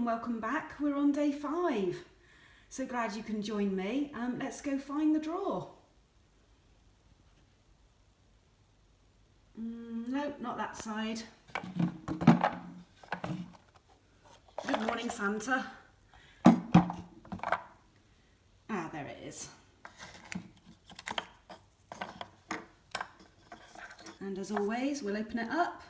and welcome back. We're on day 5. So glad you can join me. Let's go find the drawer. No, not that side. Good morning, Santa. Ah, there it is. And as always, we'll open it up.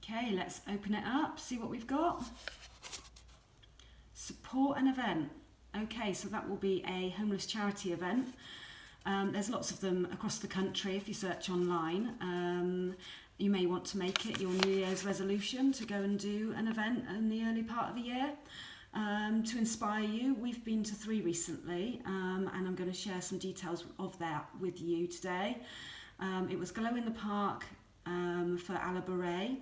Okay, let's open it up, see what we've got. Support an event. Okay, so that will be a homeless charity event. There's lots of them across the country if you search online. You may want to make it your New Year's resolution to go and do an event in the early part of the year. To inspire you, we've been to 3 recently, and I'm going to share some details of that with you today. It was Glow in the Park for Alabare.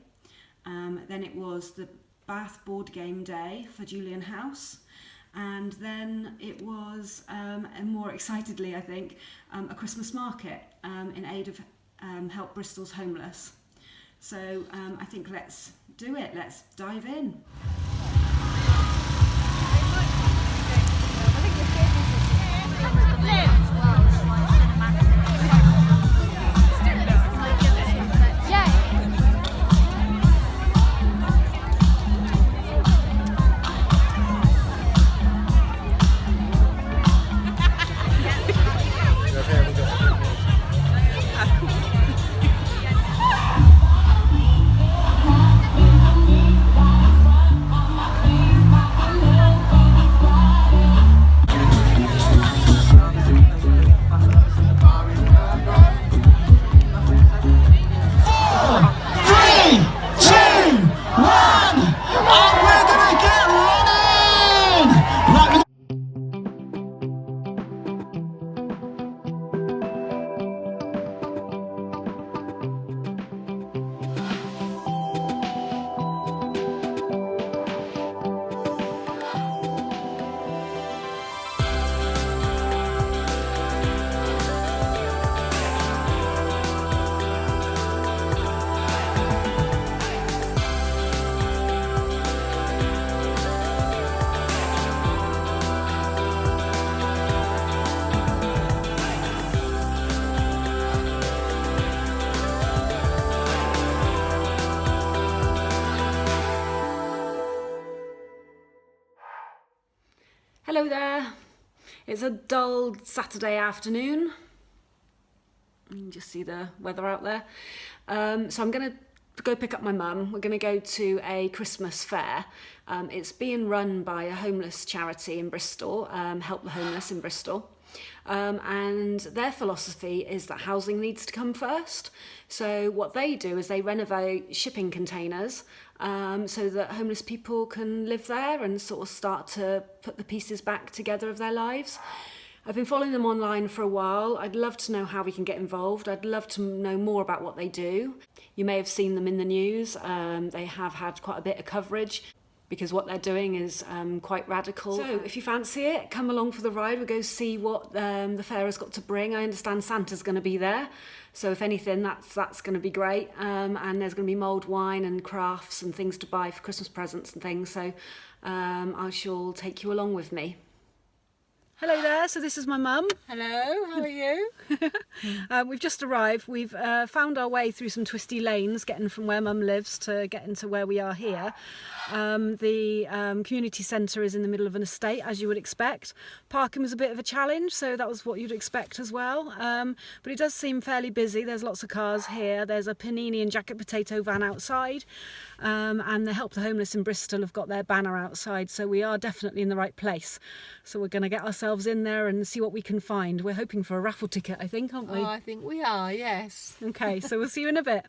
Then it was the Bath board game day for Julian House, and then it was, and more excitedly I think, a Christmas market in aid of Help Bristol's Homeless. So I think let's do it, let's dive in. Hello there, it's a dull Saturday afternoon. You can just see the weather out there. So I'm going to go pick up my mum. We're going to go to a Christmas fair. It's being run by a homeless charity in Bristol, Help the Homeless in Bristol. And their philosophy is that housing needs to come first. So what they do is they renovate shipping containers so that homeless people can live there and sort of start to put the pieces back together of their lives. I've been following them online for a while. I'd love to know how we can get involved. I'd love to know more about what they do. You may have seen them in the news. They have had quite a bit of coverage because what they're doing is quite radical. So if you fancy it, come along for the ride. We'll go see what the fair has got to bring. I understand Santa's going to be there. So if anything, that's going to be great. And there's going to be mulled wine and crafts and things to buy for Christmas presents and things. So I shall take you along with me. Hello there, so this is my mum. Hello, how are you? We've just arrived. We've found our way through some twisty lanes, getting from where mum lives to getting to where we are here. The community centre is in the middle of an estate, as you would expect. Parking was a bit of a challenge, so that was what you'd expect as well. But it does seem fairly busy. There's lots of cars here. There's a panini and jacket potato van outside. And the Help the Homeless in Bristol have got their banner outside, so we are definitely in the right place. So we're going to get ourselves in there and see what we can find. We're hoping for a raffle ticket, I think, aren't we? Oh, I think we are, yes. Okay, so we'll see you in a bit.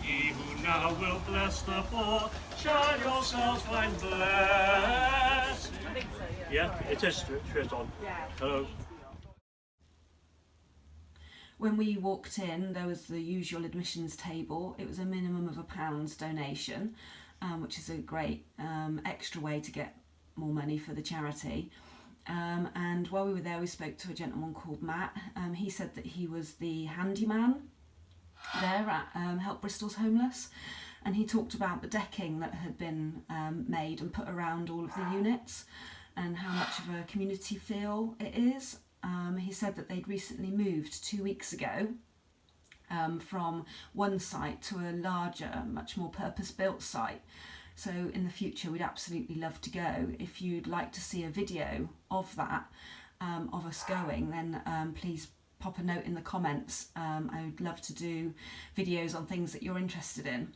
Ye who now will bless the poor, shall yourselves find blessing. I think so, Yeah, it is straight on. Yeah. Hello. When we walked in, there was the usual admissions table. It was a minimum of £1 donation, which is a great extra way to get more money for the charity. And while we were there, we spoke to a gentleman called Matt. He said that he was the handyman there at Help Bristol's Homeless, and he talked about the decking that had been made and put around all of the units and how much of a community feel it is. He said that they'd recently moved 2 weeks ago from one site to a larger, much more purpose-built site. So in the future, we'd absolutely love to go. If you'd like to see a video of that, of us going, then please pop a note in the comments. I would love to do videos on things that you're interested in.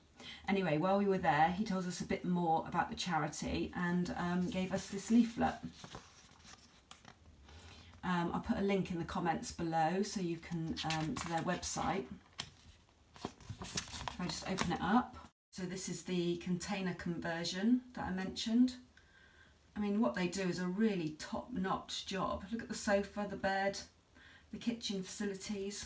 Anyway, while we were there, he told us a bit more about the charity and gave us this leaflet. I'll put a link in the comments below so you can to their website. If I just open it up. So this is the container conversion that I mentioned. I mean, what they do is a really top-notch job. Look at the sofa, the bed, the kitchen facilities.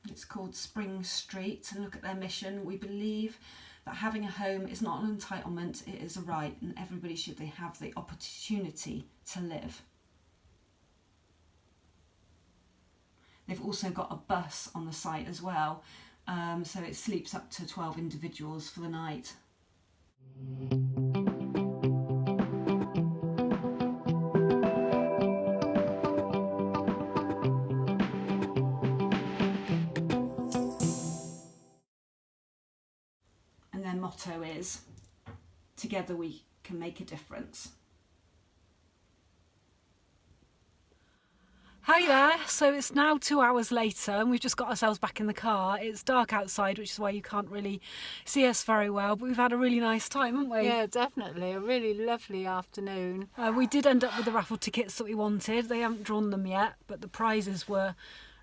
It's called Spring Street, and look at their mission. We believe that having a home is not an entitlement, it is a right, and everybody should have the opportunity to live. They've also got a bus on the site as well, so it sleeps up to 12 individuals for the night. And their motto is, together we can make a difference. Hi there, so it's now 2 hours later and we've just got ourselves back in the car. It's dark outside, which is why you can't really see us very well, but we've had a really nice time, haven't we? Yeah, definitely. A really lovely afternoon. We did end up with the raffle tickets that we wanted. They haven't drawn them yet, but the prizes were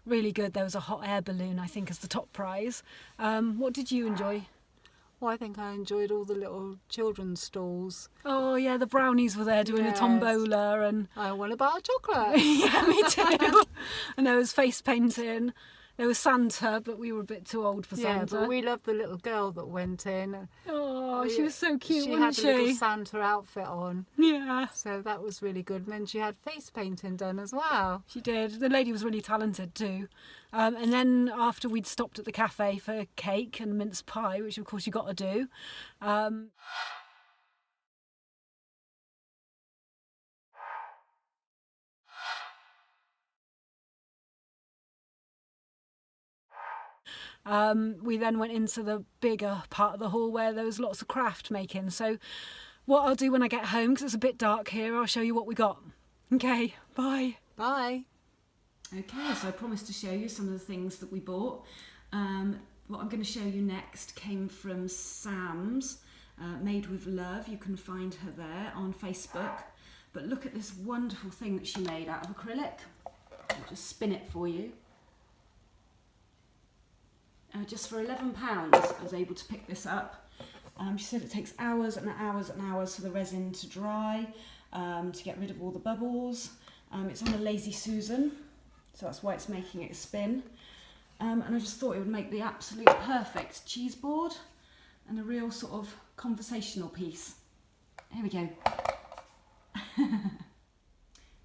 really good. There was a hot air balloon, I think, as the top prize. What did you enjoy? Well, I think I enjoyed all the little children's stalls. Oh yeah, the brownies were there doing Yes. a tombola, and I want a bar of chocolate. yeah, me too. And there was face painting. There was Santa, but we were a bit too old for Yeah, Santa. but we loved the little girl that went in. Oh, she was so cute, She wasn't had a little she? Santa outfit on, Yeah, so that was really good. And then she had face painting done as well. she did. The lady was really talented too. And then after we'd stopped at the cafe for cake and mince pie, which of course you got to do. We then went into the bigger part of the hall where there was lots of craft making. So what I'll do when I get home, because it's a bit dark here, I'll show you what we got. Okay, bye. Bye. Okay, so I promised to show you some of the things that we bought. What I'm going to show you next came from Sam's, Made with Love. You can find her there on Facebook. But look at this wonderful thing that she made out of acrylic. I'll just spin it for you. Just for £11, I was able to pick this up. She said it takes hours and hours and hours for the resin to dry, to get rid of all the bubbles. It's on a Lazy Susan, so that's why it's making it spin. And I just thought it would make the absolute perfect cheese board and a real sort of conversational piece. Here we go.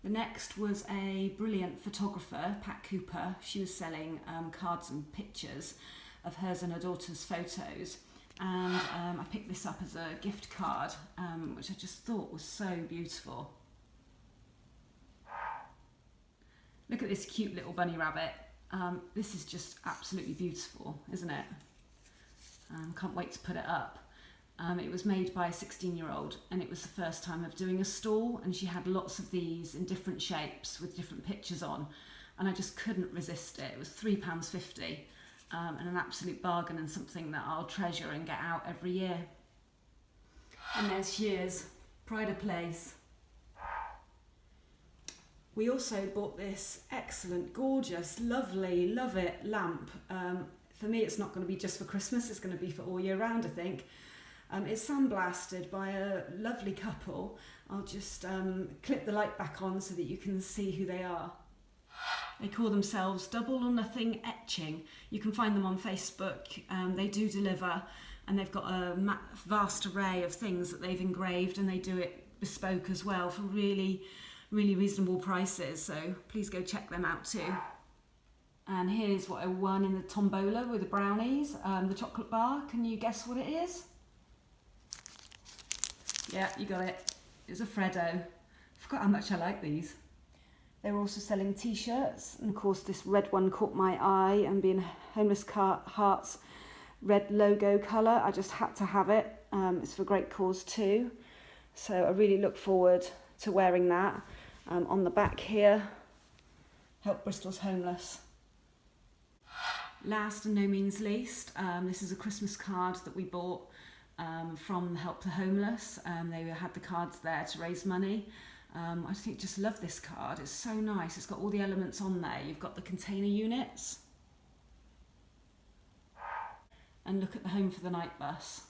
The next was a brilliant photographer, Pat Cooper. She was selling cards and pictures of hers and her daughter's photos. And I picked this up as a gift card, which I just thought was so beautiful. Look at this cute little bunny rabbit. This is just absolutely beautiful, isn't it? Can't wait to put it up. It was made by a 16-year-old and it was the first time of doing a stall, and she had lots of these in different shapes with different pictures on, and I just couldn't resist it. It was £3.50 and an absolute bargain, and something that I'll treasure and get out every year. And there she is, Pride of Place. We also bought this excellent, gorgeous, lovely, love it lamp. For me, it's not going to be just for Christmas, it's going to be for all year round, I think. It's sandblasted by a lovely couple, I'll just clip the light back on so that you can see who they are. They call themselves Double or Nothing Etching. You can find them on Facebook. They do deliver, and they've got a vast array of things that they've engraved, and they do it bespoke as well for really, really reasonable prices. So please go check them out too. And here's what I won in the tombola with the brownies, the chocolate bar. Can you guess what it is? Yeah, you got it. It's a Freddo. I forgot how much I like these. They were also selling t-shirts, and of course this red one caught my eye, and being Homelessheart's red logo colour, I just had to have it. It's for a great cause too. So I really look forward to wearing that. On the back here, help Bristol's homeless. Last and no means least, this is a Christmas card that we bought from Help the Homeless. They had the cards there to raise money. I think just love this card. It's so nice. It's got all the elements on there. You've got the container units. And look at the Home for the Night bus.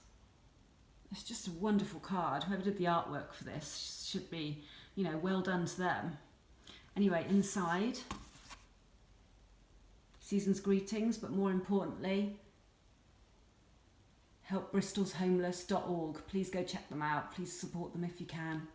It's just a wonderful card. Whoever did the artwork for this should be, you know, well done to them. Anyway, inside, season's greetings, but more importantly, helpbristolshomeless.org. Please go check them out. Please support them if you can.